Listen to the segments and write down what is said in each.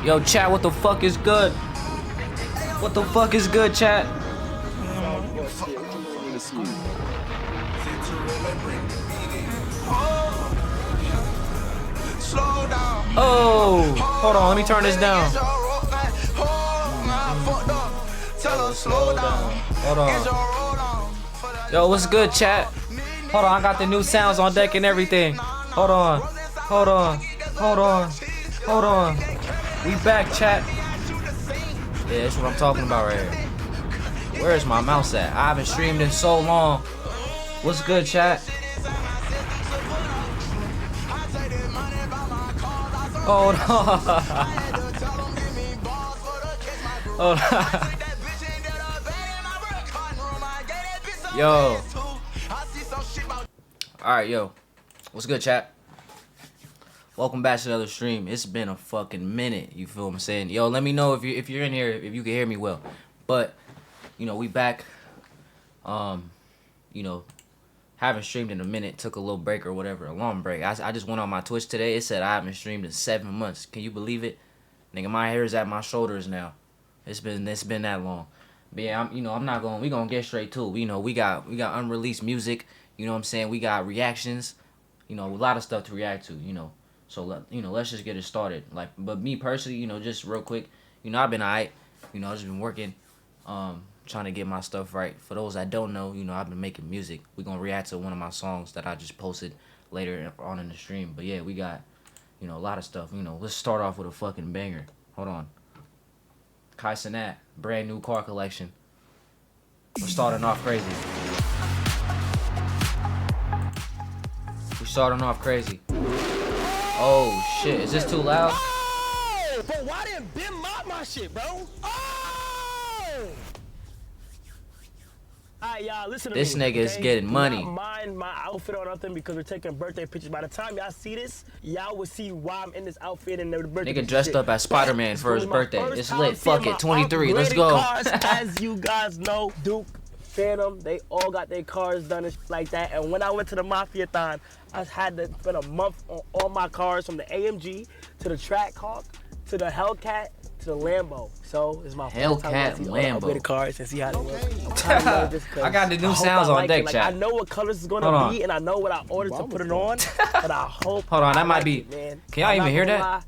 Yo, chat, what the fuck is good? What the fuck is good, chat? Oh, hold on, let me turn this down. Hold on. Yo, what's good, chat? Hold on, I got the new sounds on deck and everything. Hold on, hold on, hold on, hold on. We back, chat. Yeah, that's what I'm talking about right here. Where's my mouse at? I haven't streamed in so long. What's good, chat? Hold on. Hold on. Yo. Alright, yo. What's good, chat? Welcome back to another stream. It's been a fucking minute, you feel what I'm saying? Yo, let me know if you're in here, if you can hear me well. But, you know, we back. You know, haven't streamed in a minute, took a little break or whatever, a long break. I just went on my Twitch today. It said I haven't streamed in 7 months. Can you believe it? Nigga, my hair is at my shoulders now. It's been that long. But yeah, we gonna get straight to it. You know, we got unreleased music, you know what I'm saying? We got reactions, you know, a lot of stuff to react to, you know. So let's just get it started. Like, but me personally, you know, just real quick, you know, I've been alright. You know, I've just been working, trying to get my stuff right. For those that don't know, you know, I've been making music. We're gonna react to one of my songs that I just posted later on in the stream. But yeah, we got, you know, a lot of stuff. You know, let's start off with a fucking banger. Hold on. Kai Cenat, brand new car collection. We're starting off crazy. We're starting off crazy. Oh shit, is this too loud? Oh! Bro, why didn't Ben mop my shit, bro? Oh! Alright, y'all, listen to This me. nigga is getting Do money. not mind my outfit or nothing because we're taking birthday pictures. By the time y'all see this, y'all will see why I'm in this outfit and the birthday Nigga dressed shit. up as Spider-Man for his This was my birthday. first It's time lit. Fuck seeing it. my 23. Let's upgraded go. Cars, as you guys know, Duke, Phantom, they all got their cars done and shit like that. And when I went to the Mafia-thon, I had to spend a month on all my cars, from the AMG to the Trackhawk to the Hellcat to the Lambo. So it's my first time Hellcat, to see all the Lambo. upgraded cars and see how they look. I got the new I hope sounds I on like deck, it. Like, chat. I know what colors it's Hold gonna on. be, and I know what I ordered to put it on. But I hope. Hold on, that I might like be- it, man. Can y'all I'm even not hear gonna that? lie.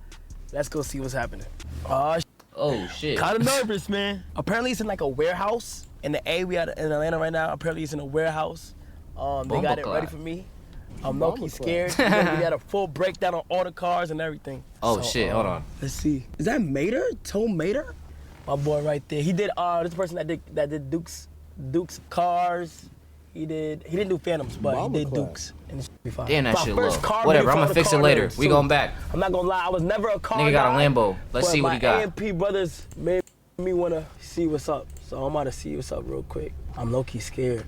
Let's go see what's happening. Oh shit. Kind of nervous, man. Apparently it's in like a warehouse. In the A, we in Atlanta right now. Apparently it's in a warehouse. They got it ready for me. I'm low-key scared. We got a full breakdown on all the cars and everything. Oh So, shit, hold on. Let's see. Is that Mater? Tone Mater? My boy right there. He did this person that did Duke's cars. He didn't do Phantoms, but he did Dukes. And it should be fine. Damn, that My shit first low. car Whatever, video I'm for gonna all fix the it car later. nerds, We too. going back. I'm not gonna lie, I was never a car Nigga got a guy, Lambo. Let's but see what he got. my AMP brothers made me wanna see what's up. So I'm about to see what's up real quick. I'm low-key scared.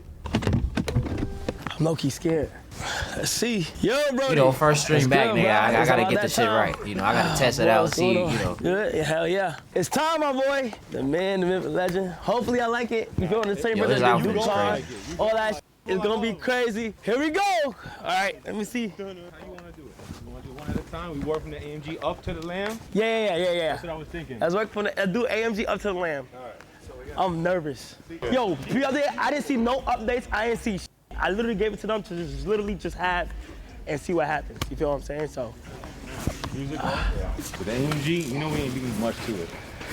Let's see. Yo, bro. You know, first stream back, nigga. I gotta get the shit right. right. You know, I gotta test it out and see, you know. Good, yeah, hell yeah. It's time, my boy. The man, the myth, the legend. Hopefully I like it. You feel the same Yo, brother his that outfit do is cars. crazy. All that shit is gonna be crazy. Here we go. All right, let me see. How you want to do it? You want to do one at a time? We work from the AMG up to the Lamb? Yeah. That's what I was thinking. Let's work from I do AMG up to the Lamb. All right. So we got I'm nervous. Yo, the other day, I didn't see no updates. I didn't see shit. I literally gave it to them to just have and see what happens. You feel what I'm saying? So, music. With the AMG, you know we ain't doing much to it.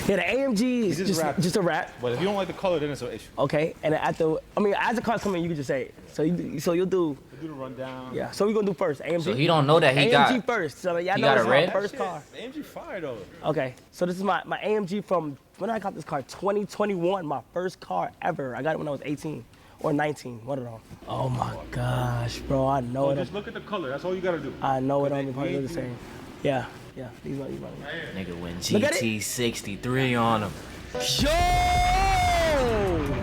yeah, the AMG is just rap. just a wrap. But if you don't like the color, then it's an issue. Okay, and as the cars come in, you can just say it. So you'll do, We do the rundown. yeah. So we're gonna do first, AMG. So he don't know that he AMG got. first. So y'all he know got it's a my red? first car. The AMG fire though. Okay, so this is my AMG from when I got this car, 2021, my first car ever. I got it when I was 18 or 19, one of them. Oh my gosh, bro, I know So it. just look at the color. That's all you gotta do. I know it only we probably ain't look the same. Yeah. These are. Nigga went Look at it. GT63 on him. Yo!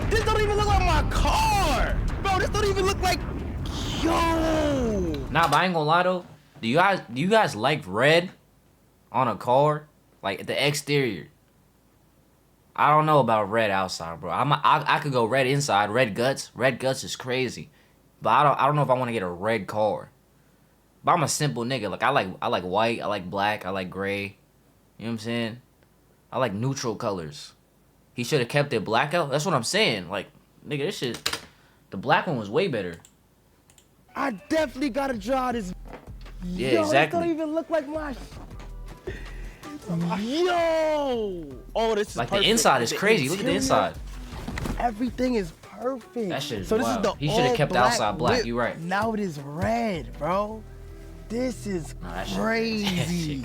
This don't even look like my car! Bro, this don't even look like... Yo! Nah, but I ain't gonna lie though. Do you guys like red on a car? Like the exterior? I don't know about red outside, bro. I could go red inside. Red guts. Red guts is crazy. But I don't know if I want to get a red car. But I'm a simple nigga. Like I like white, I like black, I like gray. You know what I'm saying? I like neutral colors. He should have kept it black out. That's what I'm saying. Like, nigga, this shit, the black one was way better. I definitely gotta draw this. Yeah, Yo, exactly. It don't even look like my. Yo! Oh, this is Like perfect. the inside is crazy. Look at the interior, inside. Everything is perfect. That shit is so this wild. is the He should have kept the all-black outside black. whip. You right. Now it is red, bro. This is Nah, that shit crazy. That shit crazy.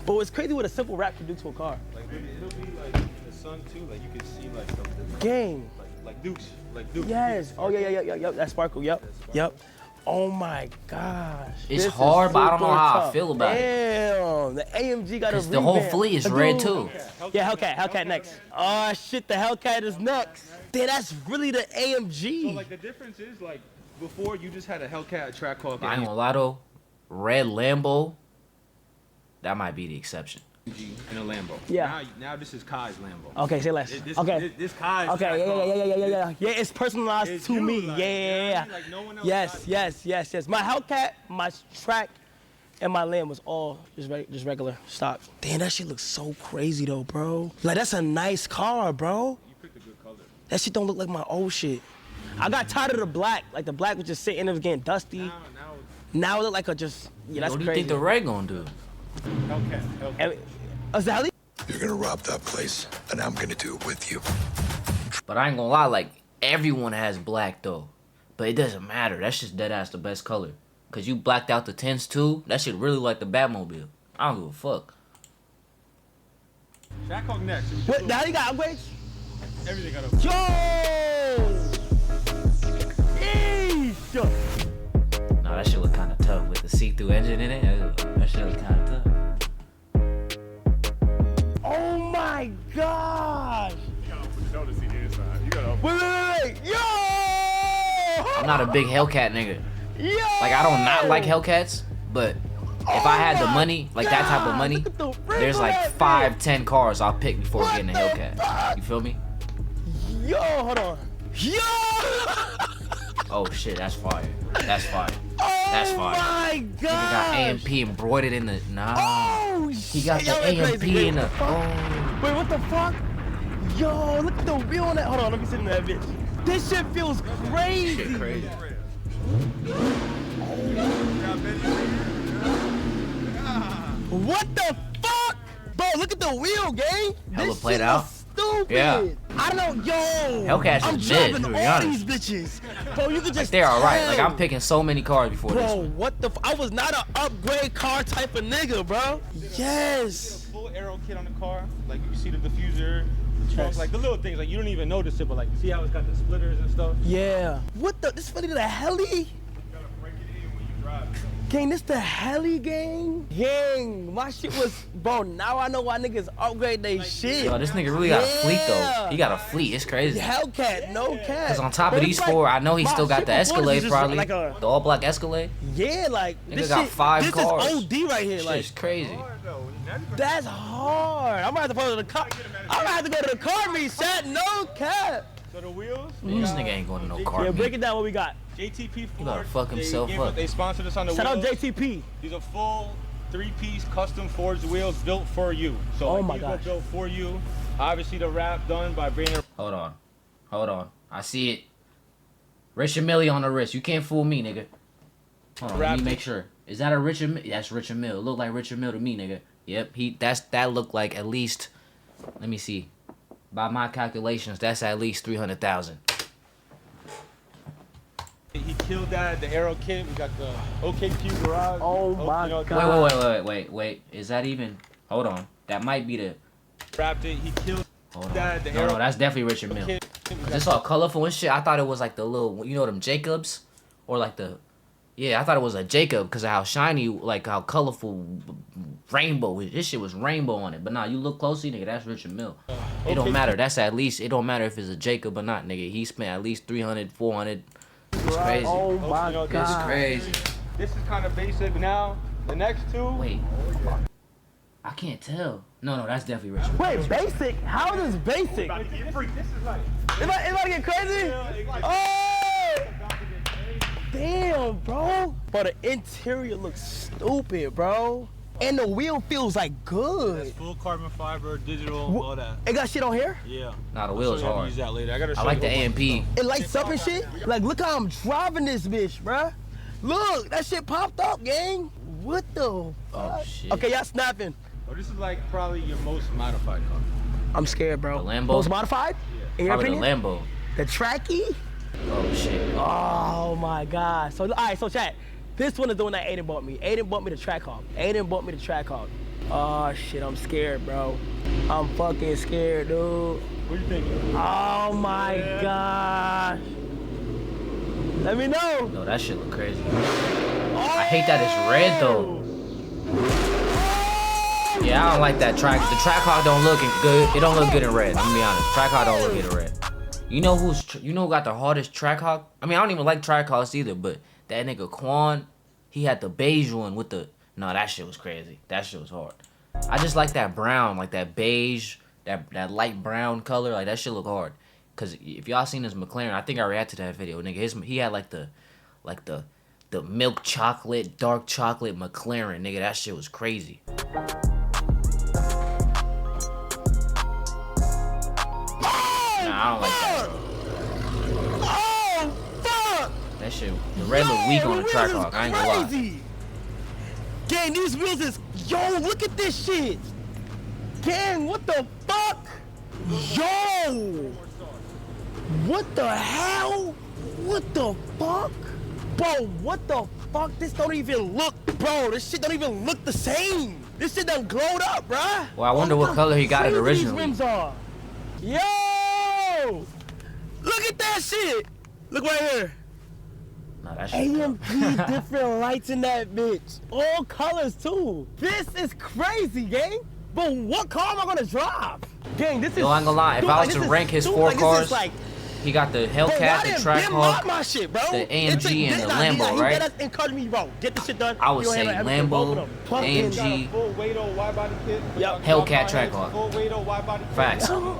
But it's crazy what a simple rap can do to a car. Like it'll be like in the sun too. Like you can see like some Gang. like Dukes. Like Dukes. Yes. Oh yeah. That sparkle. Yep. Oh my gosh. It's This is hard, but I don't know super how I tough. feel about it. Damn, the AMG got a Cause the whole revamp. fleet is Dude. red too. Yeah, Hellcat next. Oh shit, the Hellcat is next. Damn, that's really the AMG. So like the difference is like before you just had a Hellcat track car. I ain't gonna lie though, red Lambo, that might be the exception. In a Lambo. Yeah. Now this is Kai's Lambo. Okay, say less. This, Okay. This Kai's. Okay, track car. yeah. Yeah, it's personalized It's to you, me. like, Yeah. you know what I mean? Like, no one else got Yes. My Hellcat, my track, and my Lamb was all just regular stock. Damn, that shit looks so crazy though, bro. Like that's a nice car, bro. You picked a good color. That shit don't look like my old shit. I got tired of the black. Like the black was just sitting, it was getting dusty. Now it look like a just, yeah, that's What do you crazy. think the red gonna do? Hellcat. And- is that how they- You're gonna rob that place, and I'm gonna do it with you. But I ain't gonna lie, like everyone has black though. But it doesn't matter. That's just dead ass the best color. Cause you blacked out the tints too. That shit really like the Batmobile. I don't give a fuck. Track car next. What, now you got upgrades? Everything got Yo! Yeesh! Nah, that shit look kinda tough with the see-through engine in it. That shit look kinda tough. Oh my gosh! You gotta put the notice in the inside. You gotta. Wait! Yo! I'm not a big Hellcat nigga. Yo! Like I don't not like Hellcats, but if I had the my money, like that type of God, money, look at the rim there's on like that 5, bitch. 10 cars I'll pick before What getting a the Hellcat. fuck? You feel me? Yo, hold on. Yo! Oh shit, that's fire. That's fire. Oh That's fire. my Nigga god! got AMP embroidered in the Oh He got shit, the yo, that's AMP crazy. in the. Wait, Oh. Wait, what the fuck? Yo, look at the wheel on that. Hold on, let me sit in that bitch. This shit feels crazy. Shit crazy. What the fuck? Bro, look at the wheel, gang. Hella This played shit out. is stupid. Yeah. I don't know, yo. Hellcats I'm is mid, driving to be all honest. these bitches. Bro, you could just They're alright. Like tell. I'm picking so many cars before this Bro, one. what the I was not an upgrade car type of nigga, bro. Yes. Full aero kit on the car. Like you see the diffuser, the trunk, Yes. like the little things. Like you don't even notice it, but like see how it's got the splitters and stuff. Yeah. What the? This funny to the heli? You gotta break it in when you drive. Gang, this the heli gang? Gang, my shit was, bro, now I know why niggas upgrade they shit. Yo, this nigga really got a fleet though. Yeah. He got a fleet. It's crazy. Hellcat, no cat. Cause on top But of it's these like, four, I know he my still got shit the before this Escalade was just probably. like a- The all black Escalade. Yeah, like, Nigga this got shit, 5 this cars. is OD right here, like, Shit's crazy. that's hard. I'm gonna have to go to the car. I'm gonna have to go to the car meet, Shaq, no cap. So the wheels. This nigga ain't going to no car Yeah, meet. break it down what we got. JTP Ford. better fuck himself they up. They sponsored us on the Shout out wheels. JTP. These are full 3-piece custom forged wheels built for you. So Oh like, my these were gosh. built for you. Obviously the wrap done by Brainer. Hold on. I see it. Richard Mille on the wrist. You can't fool me, nigga. Hold on, let me Wrapped make it. sure. Is that a Richard Mille? That's Richard Mille. It look like Richard Mille to me, nigga. Yep, that looked like at least, let me see. By my calculations, that's at least 300,000. He killed that, the aero kit. We got the OKQ garage. Oh my you know, God. Wait. Is that even? Hold on. That might be the. Wrapped it. He killed Hold on. that, the No, aero that's definitely Richard Mille. kit. It's all colorful and shit. I thought it was like the little, you know, them Jacobs, or like the, yeah, I thought it was a Jacob because of how shiny, like how colorful, rainbow. This shit was rainbow on it. But nah, you look closely, nigga. That's Richard Mille. It don't matter. That's at least. It don't matter if it's a Jacob or not, nigga. He spent at least 300, 400. It's crazy. Oh my You know, It's God. crazy. This is kind of basic now. The next two. Wait. I can't tell. No, that's definitely Richard. Wait, basic? How is this basic? This is like. Am I get crazy? Oh! Damn, bro. But the interior looks stupid, bro. And the wheel feels like It's good. full carbon fiber, digital, all that. It got shit on here? Yeah. Nah, the I'll wheel's show you how to hard. use that later. I gotta show I like you the what AMP. It lights up and shit. Like, look how I'm driving this bitch, bruh. Look, that shit popped up, gang. What the fuck? shit. Okay, y'all snapping. Oh, this is like probably your most modified car. I'm scared, bro. The Lambo? Most modified? In your Probably the opinion? Lambo. The Tracky? Oh shit. Oh my God. So, all right, so chat. This one is the one that Aiden bought me. Aiden bought me the Trackhawk. Aiden bought me the Trackhawk. Oh shit, I'm scared, bro. I'm fucking scared, dude. What do you think? Oh my gosh. Let me know. No, that shit look crazy. I hate that it's red though. Yeah, I don't like that track. The Trackhawk don't look good. It don't look good in red. I'm gonna be honest. Trackhawk don't look good in red. You know who got the hardest Trackhawk? I mean, I don't even like Trackhawks either, but that nigga Quan, he had the beige one with the. No, that shit was crazy. That shit was hard. I just like that brown, like that beige, that light brown color. Like that shit look hard. Cause if y'all seen his McLaren, I think I reacted to that video. Nigga, he had like the milk chocolate, dark chocolate McLaren. Nigga, that shit was crazy. Nah, I don't like that. Oh, fuck! That shit, the red look weak on the Trackhawk. I ain't gonna lie. Crazy. Gang, these wheels is, yo, look at this shit. Gang, what the fuck? Yo! What the hell? What the fuck? Bro, what the fuck? This don't even look, bro, this shit don't even look the same. This shit done glowed up, bruh. Well, I wonder what color he got it Crazy originally. These rims are. Yo! Look at that shit. Look right here. Nah, that shit AMP different lights in that bitch. All colors too. This is crazy, gang. But what car am I gonna drive? Gang, this is. Yo, I ain't gonna lie. If dude, I was like, to this rank is his stupid. four Like, this is cars, like, he got the bro, Hellcat, why the didn't Ben mod Trackhawk, my shit, bro? the AMG, and the Lambo, right? That's encouraging me, bro. Get this shit done. I would You say don't have everything, both of Lambo, them. Plug in. AMG, Full Wado wide body kit. Yep. Hellcat Trackhawk. Full Wado wide body kit. Facts. Yo.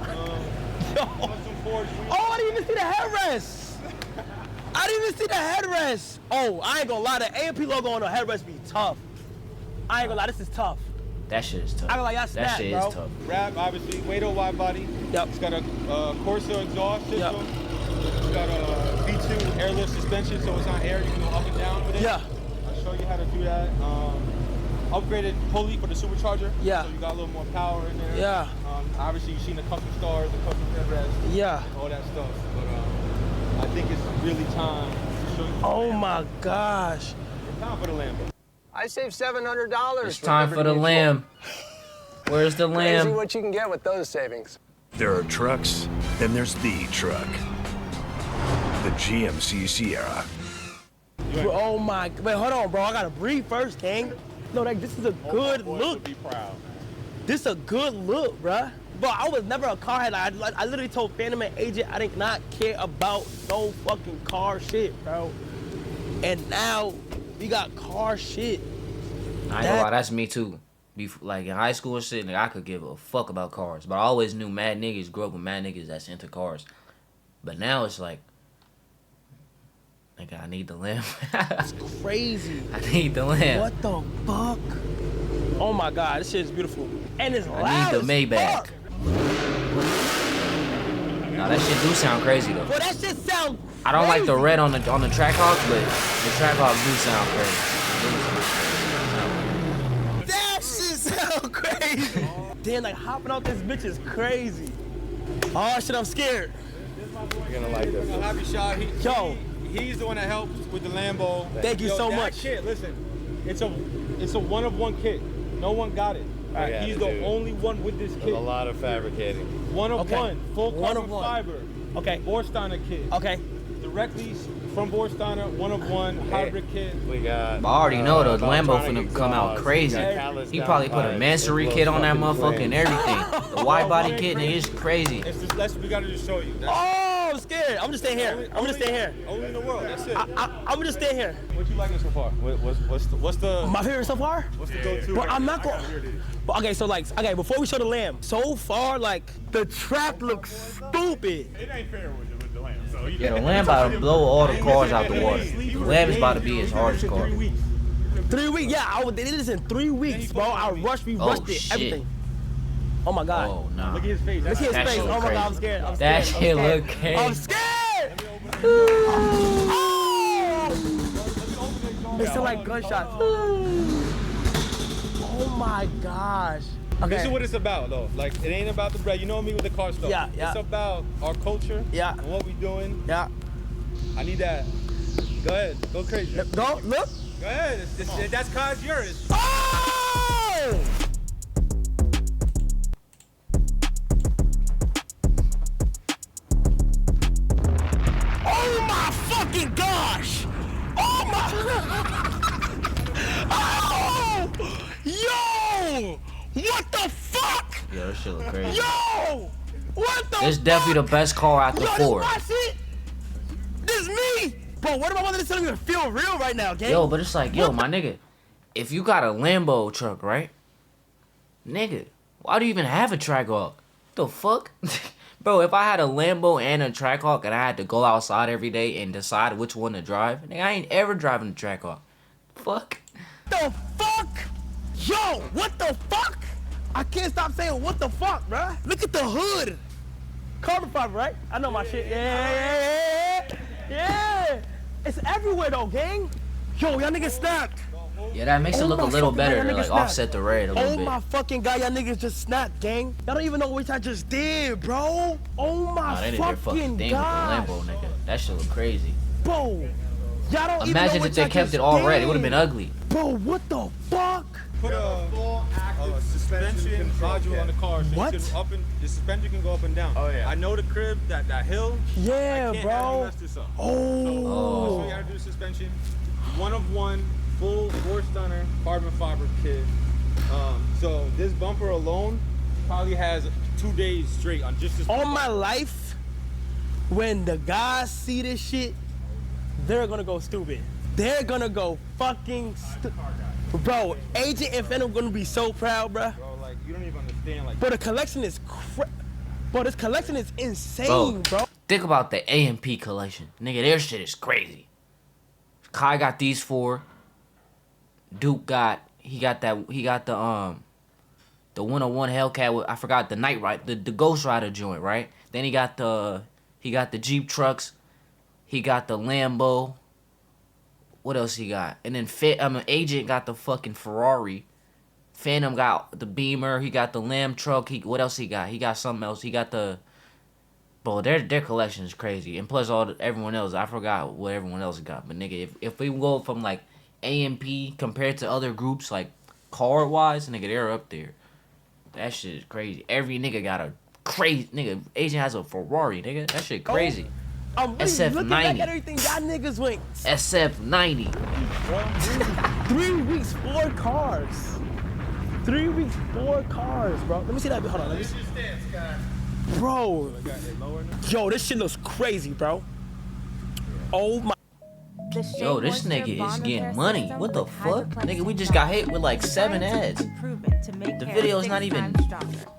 Custom Forge wheels. Oh, I didn't even see the headrest. I didn't even see the headrest. Oh, I ain't gonna lie, the AMP logo on the headrest be tough. I ain't gonna lie, this is tough. That shit is tough. I ain't gonna lie, y'all That snap, shit bro. is tough. Wrap, obviously. Wado wide body. Yep. It's got a Corsa exhaust system. Yep. It's got a V2 airlift suspension, so it's on air. You can go up and down with it. Yeah. I'll show you how to do that. Upgraded pulley for the supercharger. Yeah. So you got a little more power in there. Yeah. Obviously, you've seen the custom stars, the custom headrest, Yeah. all that stuff. But I think it's really time to show you. Oh my gosh. It's time for the Lambo. I saved $700. It's time for the lamb. Where's the Crazy lamb? what you can get with those savings. There are trucks, then there's the truck. The GMC Sierra. Oh my, wait, hold on, bro. I gotta breathe first, gang. No, like, this is a good look. Be proud. This is a good look, bruh. Bro, I was never a car head. I literally told Phantom and Agent I did not care about no fucking car shit, bro. And now we got car shit. I ain't gonna lie, that's me too. Like in high school and shit, like, I could give a fuck about cars. But I always knew mad niggas, grew up with mad niggas that's into cars. But now it's like, nigga, I need the lamb. Crazy. I need the lamb. What the fuck? Oh my God, this shit is beautiful. And it's I loud need the as Maybach. fuck. Nah, that shit do sound crazy though. Bro, that shit sound I don't like the crazy. red on the Trackhawk, but the Trackhawk do sound crazy. That shit sound crazy. Damn, like hopping out this bitch is crazy. Oh shit, I'm scared. You're gonna like this. Happy Shot. Yo. He's the one that helps with the Lambo. Thank you so that much. Kit, listen, it's a one of one kit. No one got it. Yeah, He's the dude. only one with this kit. A lot of fabricating. One of Okay. one, full One carbon of one. fiber. Okay. Borsteiner kit. Okay. Directly from Borsteiner, one of one hybrid kit. We got. But I already know the Lambo Valtronic finna come out exhaust. crazy. We got Catalyst He probably put a downpipes, Mansory it kit on that blows motherfucker fucking and everything. The wide body kit, nigga, it's crazy. It's just, we gotta just show you. That's Oh, I'm scared. I'm just staying here. I'm just staying here. Only in the world. That's it. I'm just staying here. What you liking so far? What's the My favorite so far? go-to? But I'm not going. But okay, so like, okay, before we show the lamb, so far like the track looks stupid. It ain't fair with the lamb. So Yeah, the Lamb about to blow all the cars out the water. The Lamb is about to be his hardest car. 3 weeks, yeah, they did this in 3 weeks, bro. We rushed it, shit. everything. Oh my God. Oh, nah. Look at his face. Look at his That face. shit Oh look my God, I'm crazy. scared. I'm That scared. shit I'm look scared. crazy. I'm scared. Oh! It sound like gunshots. Oh my gosh. Okay. This is what it's about, though. Like, it ain't about the bread. You know me with the car stuff. Yeah, yeah. It's about our culture. Yeah. And what we doing. Yeah. I need that. Go ahead. Go crazy. Go, look. Go ahead. That's cause yours. Oh! Oh my fucking gosh! Oh my! Oh! Yo! What the fuck? Yo, this shit look crazy. Yo! What the? This definitely the best car out the Yo, four. this my shit. This me, bro. What am I wanting to even feel real right now, gang? Yo, but it's like, yo, my nigga, if you got a Lambo truck, right? Nigga, why do you even have a Trackhawk? The fuck? Bro, if I had a Lambo and a Trackhawk and I had to go outside every day and decide which one to drive, nigga, I ain't ever driving a Trackhawk. Fuck. The fuck? Yo, what the fuck? I can't stop saying what the fuck, bruh. Look at the hood. Carbon fiber, right? I know my shit. Yeah. It's everywhere though, gang. Yo, y'all niggas snapped. Yeah, that makes it Oh look a my little fucking better God, to y'all like niggas snapped. offset the red a little Oh bit. my fucking God, y'all niggas just snapped, gang. Y'all don't even know what I just did, bro. Oh Nah, my they did their fucking fucking thing God. with the Lambo, nigga. That shit look crazy. Bro, y'all don't even know Imagine what if they y'all kept just it all red, it did. would have been ugly. Bro, what the fuck? Put a suspension module on the car. So What? You can the suspension can go up and down. Oh, yeah. I know the crib, that hill. Yeah, I can't bro. mess this up. Oh. So you gotta do suspension. One of one, full 4-stunner carbon fiber kit. So this bumper alone probably has 2 days straight on just this. All my life, when the guys see this shit, they're gonna go stupid. They're gonna go fucking Bro, Agent and Phantom gonna be so proud, bruh. Bro, like, you don't even understand. Like, Bro, the collection is Bro, this collection is insane, bro. Think about the AMP collection. Nigga, their shit is crazy. Kai got these 4. Duke got the 101 Hellcat with, I forgot the Night Rider, the Ghost Rider joint, right? Then he got the Jeep trucks. He got the Lambo. What else he got? And then Agent got the fucking Ferrari. Phantom got the Beamer. He got the Lamb truck. What else he got? He got something else. He got the. Bro, their collection is crazy. And plus everyone else. I forgot what everyone else got. But nigga, if we go from like AMP compared to other groups like car wise, nigga, they're up there. That shit is crazy. Every nigga got a crazy nigga. Agent has a Ferrari, nigga. That shit crazy. I'm really looking back at everything y'all niggas went. SF90. 3 weeks, 4 cars. 3 weeks, 4 cars, bro. Let me see that. Hold on, let me see. Bro. Yo, this shit looks crazy, bro. Oh my. Yo, this nigga is getting money. What the fuck? Nigga, we just got hit with like 7 ads. The video's not even.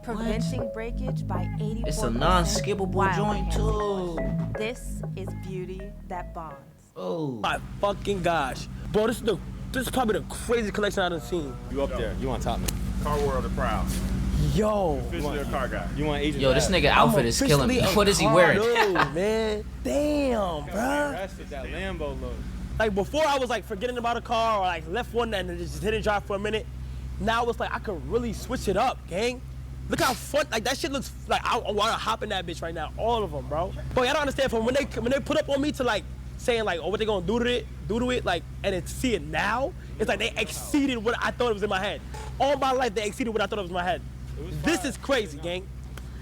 Preventing breakage by 80%. It's a non-skippable joint too. This is beauty that bonds. Oh my fucking gosh. Bro, this is probably the craziest collection I've seen. You up there. You on top, man. Car world of proud. Yo. Officially a car guy. You want Agent? Yo, this nigga outfit is killing me. What is he wearing? Man. Damn, bro. That Lambo look. Like before I was like forgetting about a car or like left one and just didn't drive for a minute. Now it's like I could really switch it up, gang. Look how fun, like that shit looks like I want to hop in that bitch right now. All of them, bro. But y'all don't understand from when they put up on me to like saying like, oh, what they gonna do to it, like, and then see it now, it's like they exceeded what I thought it was in my head. All my life they exceeded what I thought it was in my head. This is crazy, gang.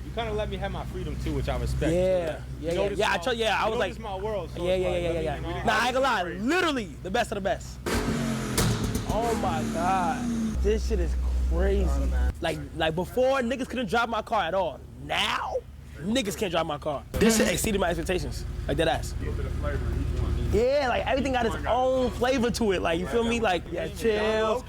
You kind of let me have my freedom too, which I respect. Yeah, I was like, this my world. So yeah. Nah, I ain't gonna lie, literally the best of the best. Oh my God, this shit is crazy. Like before, niggas couldn't drive my car at all. Now, niggas can't drive my car. This shit exceeded my expectations, like that ass. Yeah, like everything got its own flavor to it. Like you feel me? Like yeah, chill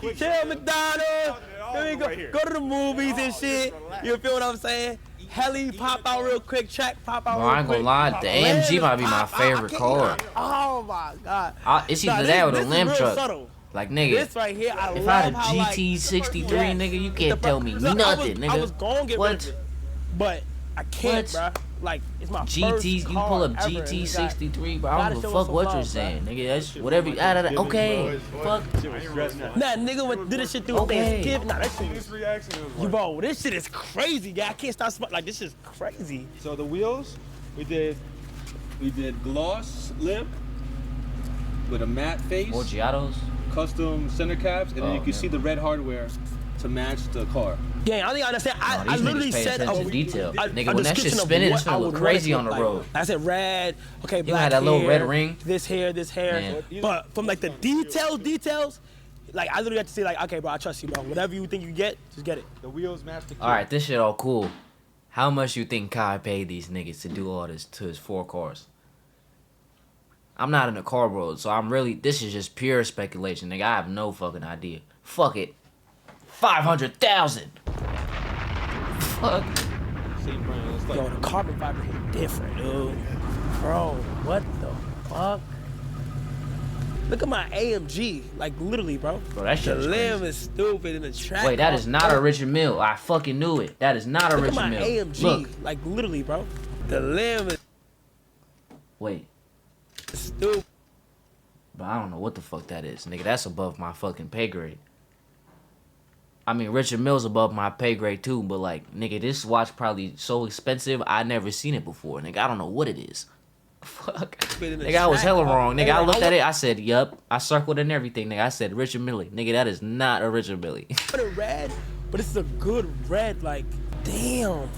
McDonald's. Go to the movies and shit. You feel what I'm saying? Heli pop out real quick, track pop out Bro, real I ain't gonna quick. lie, the AMG might be my Pop out. favorite I car. can't- Oh my god. It's Nah, either that or the this is lamb real truck. subtle. Like, nigga, This right here, I if love I had a how, like, GT63, yes. nigga, you can't tell me Look, nothing, nigga. I was gonna get rid What? of it, but I can't, What? bruh. Like, it's my GT, first you car pull up ever, and it's got- GT63, bro. I gotta don't give a show us fuck some what love, you're bruh. saying, nigga. That's whatever. Okay, fuck. Nah, nigga went did this shit through Okay. Thanksgiving. Nah, that shit was, This reaction was you bro, this shit is crazy, guy. I can't stop smoking. Like, this is crazy. So the wheels, we did gloss lip with a matte face, Orgiatos? custom center caps, and then Oh, you can man. see the red hardware to match the car. Yeah, I think I understand. Nah, I these literally niggas pay said attention to detail. a Nigga, when that shit description of spinning, what it's gonna I look would crazy want on it the to look road. like. I said red, okay, black had that little hair, red ring? this hair, Man. but from like the details, like I literally have to say like, okay, bro, I trust you, bro. Whatever you think you get, just get it. The wheels match the kit. All right, this shit all cool. How much you think Kai paid these niggas to do all this to his 4 cars? I'm not in the car world, so this is just pure speculation, nigga. I have no fucking idea. Fuck it. 500,000. Fuck. Same brand. It's like Yo, the carbon fiber hit different, dude. Bro, what the fuck? Look at my AMG, like literally, bro. Bro, that shit The is limb crazy. is stupid in the track. Wait, that is not a Richard Mille. I fucking knew it. That is not a Look at Richard my Mille. AMG, Look. like literally, bro. The limb is Wait. stupid. But I don't know what the fuck that is, nigga. That's above my fucking pay grade. I mean, Richard Mille's above my pay grade too, but like, nigga, this watch probably so expensive, I never seen it before, nigga. I don't know what it is. Fuck. in the Nigga, I was track, hella bro. wrong. Nigga, Hey, I like, looked I at it, I said, yup. I circled and everything, nigga. I said Richard Mille. Nigga, that is not a Richard Mille. Put it red, but this is a good red. Like, damn.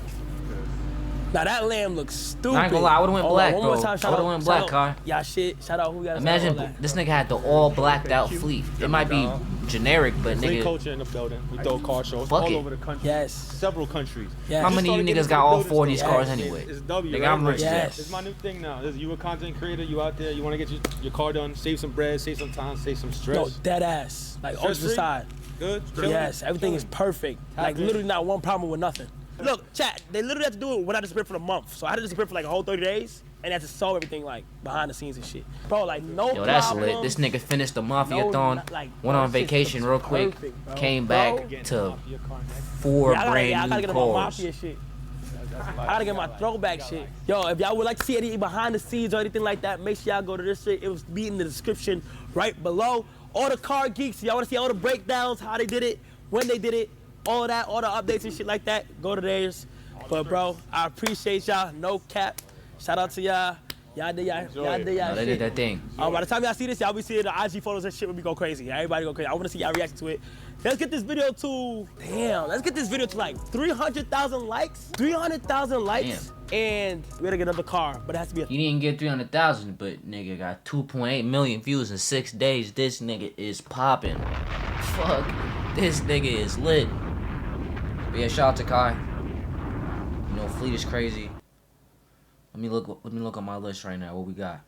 Now that lamb looks stupid. I ain't gonna lie, I would've went Hold black, on, one more bro. time, I shout would've out- went shout black, out- Kai. Yeah, shit. Shout out who got Imagine this nigga had the all blacked out fleet. It might be generic, but Clean nigga, culture in the building. We throw car shows Fuck all it. over the country. Yes. Several countries. Yes. how Just many of you started getting niggas got into all the 4 of these building cars stuff. anyway? It's W, Nigga, right? I'm rich. Yes. It's my new thing now. You a content creator, you out there, you want to get your car done, save some bread, save some time, save some stress. No, dead ass. Like, on the Stress-free? side. Good? Chilling? Yes, everything is Chilling. perfect. Like, Happy. literally not one problem with nothing. Look, chat, they literally had to do it when I disappeared for a month. So I had to disappear for like a whole 30 days, and had to solve everything like behind the scenes and shit. Bro, like no Yo, that's lit. problem. This nigga finished the Mafia No, thon, not like- went on that shit vacation looks real quick, perfect, bro. came Bro. back to Your car next. 4 I brand gotta new get my cars. mafia shit. I gotta get my throwback shit. Yo, if y'all would like to see any behind the scenes or anything like that, make sure y'all go to this shit. It was be in the description right below. All the car geeks, y'all wanna see all the breakdowns, how they did it, when they did it, all of that, all the updates and shit like that, go to theirs. But bro, I appreciate y'all, no cap. Shout out to y'all. Y'all did y'all No, they shit. did that thing. By the time y'all see this, y'all be seeing the IG photos and shit will be go crazy. Everybody go crazy. I want to see y'all reaction to it. Let's get this video to, let's get this video to like 300,000 likes. 300,000 likes. And we gotta get another car, but it has to be a He didn't get 300,000, but nigga got 2.8 million views in 6 days. This nigga is popping. Fuck, this nigga is lit. But yeah, shout out to Kai. You know, fleet is crazy. Let me look on my list right now. What we got?